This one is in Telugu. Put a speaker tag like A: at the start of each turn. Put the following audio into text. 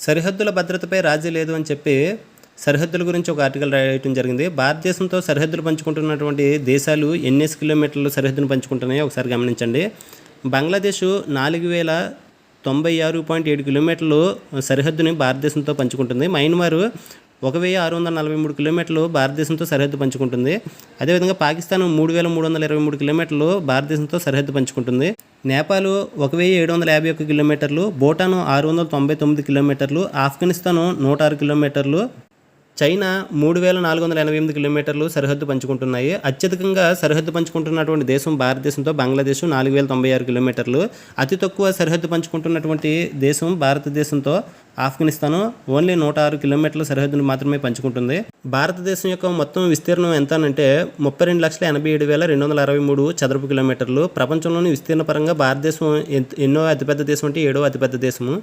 A: సరిహద్దుల భద్రతపై రాజీ లేదు అని చెప్పి సరిహద్దుల గురించి ఒక ఆర్టికల్ రాయటం జరిగింది. భారతదేశంతో సరిహద్దులు పంచుకుంటున్నటువంటి దేశాలు ఎన్నేసి కిలోమీటర్లు సరిహద్దును పంచుకుంటున్నాయో ఒకసారి గమనించండి. బంగ్లాదేశ్ 4096.7 కిలోమీటర్లు సరిహద్దుని భారతదేశంతో పంచుకుంటుంది. మయన్మార్ 1643 కిలోమీటర్లు భారతదేశంతో సరిహద్దు పంచుకుంటుంది. అదేవిధంగా పాకిస్తాన్ 3323 కిలోమీటర్లు భారతదేశంతో సరిహద్దు పంచుకుంటుంది. నేపాల్ 1751 కిలోమీటర్లు, భూటాన్ 699 కిలోమీటర్లు, ఆఫ్ఘనిస్తాన్ 106 కిలోమీటర్లు, చైనా 3488 కిలోమీటర్లు సరిహద్దు పంచుకుంటున్నాయి. అత్యధికంగా సరిహద్దు పంచుకుంటున్నటువంటి దేశం భారతదేశంతో బంగ్లాదేశ్ 4096 కిలోమీటర్లు. అతి తక్కువ సరిహద్దు పంచుకుంటున్నటువంటి దేశం భారతదేశంతో ఆఫ్ఘనిస్తాన్ ఓన్లీ 106 కిలోమీటర్ల సరిహద్దును మాత్రమే పంచుకుంటుంది. భారతదేశం యొక్క మొత్తం విస్తీర్ణం ఎంత అంటే 32,87,263 చదరపు కిలోమీటర్లు. ప్రపంచంలోని విస్తీర్ణ పరంగా భారతదేశం ఎన్నో అతిపెద్ద దేశం అంటే 7వ అతిపెద్ద దేశము.